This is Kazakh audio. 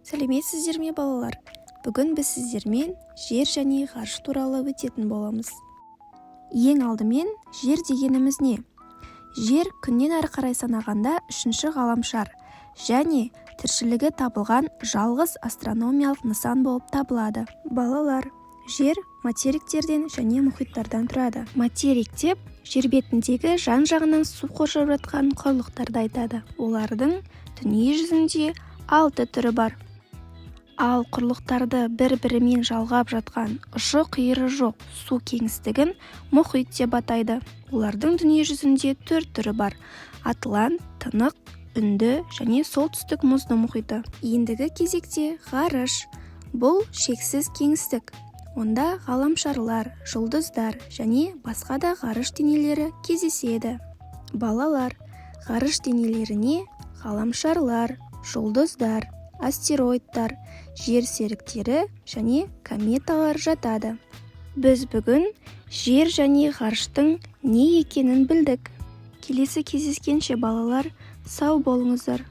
Сәлеметсіздер ме балалар? Бүгін біз сіздермен жер және ғарыш туралы өтетін боламыз. Ең алдымен жер дегеніміз не? Жер күннен әрі қарай санағанда үшінші ғаламшар және тіршілігі табылған жалғыз астрономиялық нысан болып табылады. Балалар, жер материктерден және мұхиттардан тұрады. Материк деп жер бетіндегі жан-жағынан су қоршап жатқан құрлықтарды айтады. Олардың дүние жүзінде 6 түрі бар. Ал құрлықтарды бір-бірімен жалғап жатқан ұшы-қиыры жоқ су кеңістігін мұхит деп атайды. Олардың дүние жүзінде 4 түрі бар: Атлант, Тынық, Үнді және Солтүстік мұзды мұхиты. Ендігі кезекте ғарыш. Бұл шексіз кеңістік. Онда ғаламшарлар, жұлдыздар және басқа да ғарыш денелері кездеседі. Балалар, ғарыш денелеріне ғаламшарлар, жұлдыздар, астероидтар, жер серіктері және кометалар жатады. Біз бүгін жер және ғарыштың не екенін білдік. Келесі кездескенше балалар, сау болыңыздар.